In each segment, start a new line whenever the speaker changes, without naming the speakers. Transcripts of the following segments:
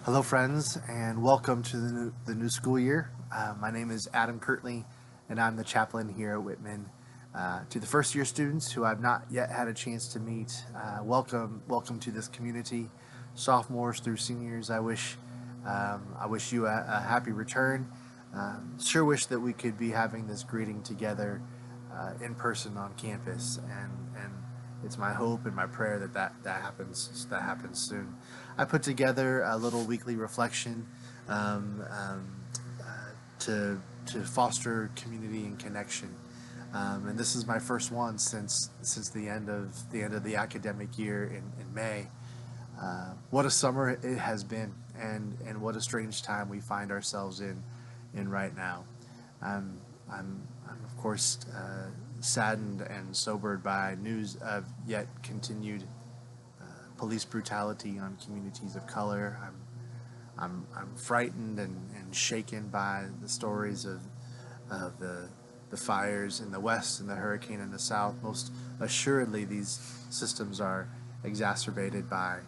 Hello, friends, and welcome to the new school year. My name is Adam Kirtley, and I'm the chaplain here at Whitman. To the first year students who I've not yet had a chance to meet, welcome to this community. Sophomores through seniors, I wish you a happy return. Sure wish that we could be having this greeting together in person on campus, and it's my hope and my prayer that happens soon. I put together a little weekly reflection um, um, to foster community and connection. And this is my first one since the end of the academic year in May. What a summer it has been, and what a strange time we find ourselves in right now. I'm of course saddened and sobered by news of yet continued police brutality on communities of color. I'm frightened and shaken by the stories of the fires in the west and the hurricane in the south. Most assuredly, these systems are exacerbated by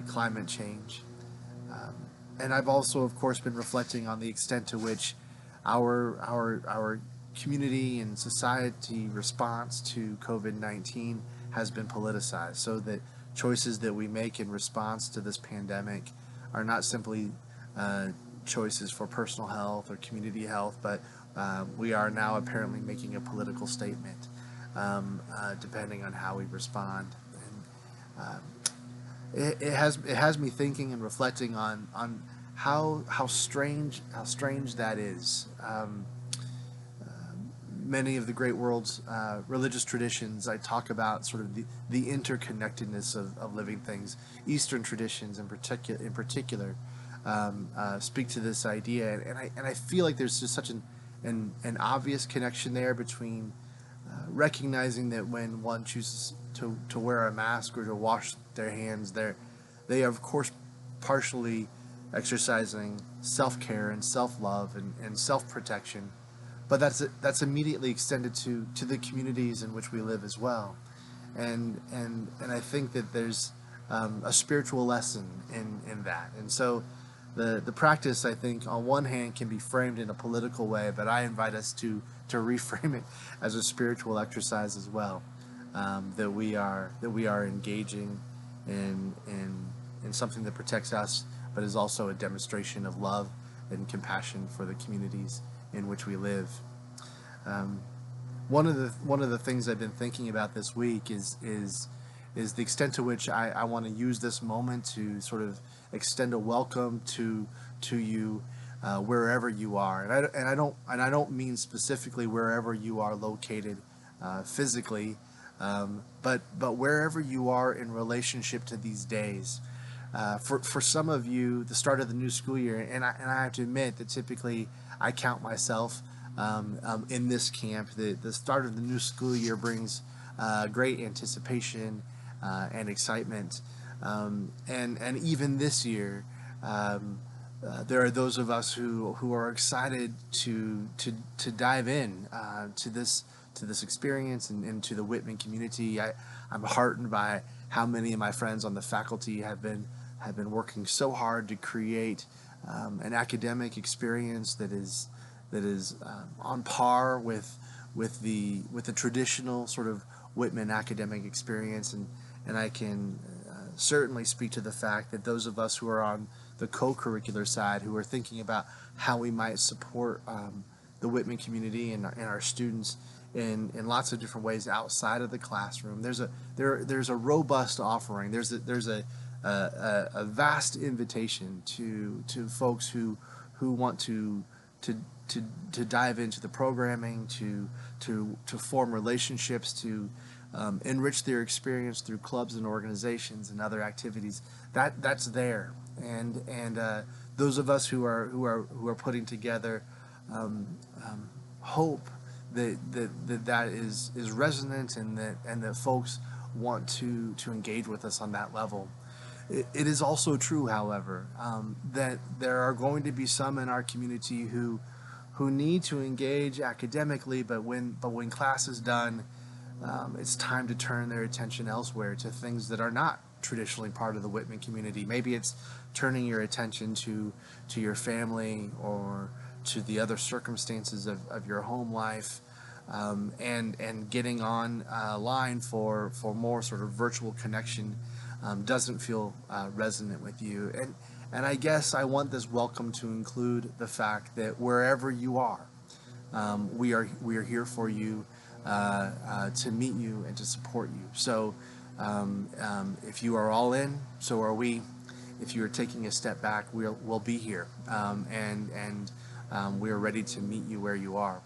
climate change. Um, and I've also, of course, been reflecting on the extent to which our community and society response to COVID-19 has been politicized, so that choices that we make in response to this pandemic are not simply uh, choices for personal health or community health, but we are now apparently making a political statement, depending on how we respond. And it has me thinking and reflecting on how strange that is. Many of the great world's religious traditions, I talk about sort of the interconnectedness of living things. Eastern traditions, in particular, speak to this idea, and I feel like there's just such an obvious connection there between recognizing that when one chooses to wear a mask or to wash their hands, they are, of course, partially exercising self care and self love and self protection, but that's immediately extended to the communities in which we live as well, and I think that there's a spiritual lesson in that, and so the practice, I think, on one hand can be framed in a political way, but I invite us to reframe it as a spiritual exercise as well. That we are engaging in something that protects us, but is also a demonstration of love and compassion for the communities in which we live. Um, one of the things I've been thinking about this week is the extent to which I want to use this moment to sort of extend a welcome to you wherever you are, and I don't mean specifically wherever you are located physically, but wherever you are in relationship to these days. For some of you, the start of the new school year, and I have to admit that typically I count myself in this camp. The start of the new school year brings great anticipation and excitement, and even this year. There are those of us who are excited to dive in to this experience and to the Whitman community. I'm heartened by how many of my friends on the faculty have been working so hard to create an academic experience that is on par with the traditional sort of Whitman academic experience, and I can certainly speak to the fact that those of us who are on the co-curricular side, who are thinking about how we might support the Whitman community and our students in lots of different ways outside of the classroom. There's a robust offering. There's a vast invitation to folks who want to to dive into the programming, to form relationships, to enrich their experience through clubs and organizations and other activities. That's there, and those of us who are putting together hope that is resonant, and that folks want to engage with us on that level. It is also true, however, that there are going to be some in our community who need to engage academically, but when class is done, it's time to turn their attention elsewhere to things that are not traditionally part of the Whitman community. Maybe it's turning your attention to your family or to the other circumstances of your home life, and getting on line for more sort of virtual connection doesn't feel resonant with you. And I guess I want this welcome to include the fact that wherever you are, we are here for you, to meet you and to support you. So if you are all in, so are we. If you are taking a step back, we'll be here, and we are ready to meet you where you are.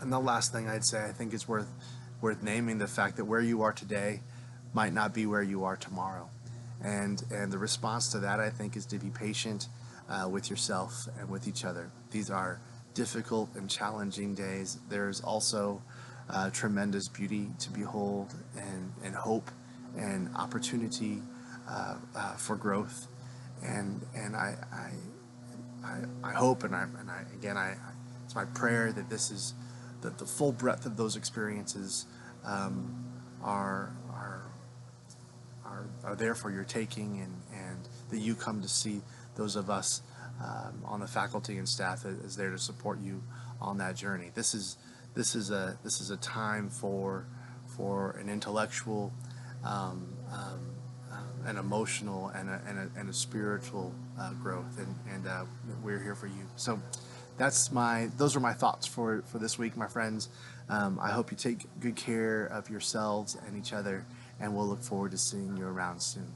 And the last thing I'd say, I think it's worth naming the fact that where you are today might not be where you are tomorrow. And the response to that, I think, is to be patient with yourself and with each other. These are difficult and challenging days. There's also tremendous beauty to behold, and hope and opportunity for growth. And I hope, and it's my prayer that this is that the full breadth of those experiences are there for your taking, and that you come to see those of us on the faculty and staff as there to support you on that journey. This is a time for an intellectual, an emotional, and a spiritual growth, and we're here for you. So those are my thoughts for this week, my friends. I hope you take good care of yourselves and each other, and we'll look forward to seeing you around soon.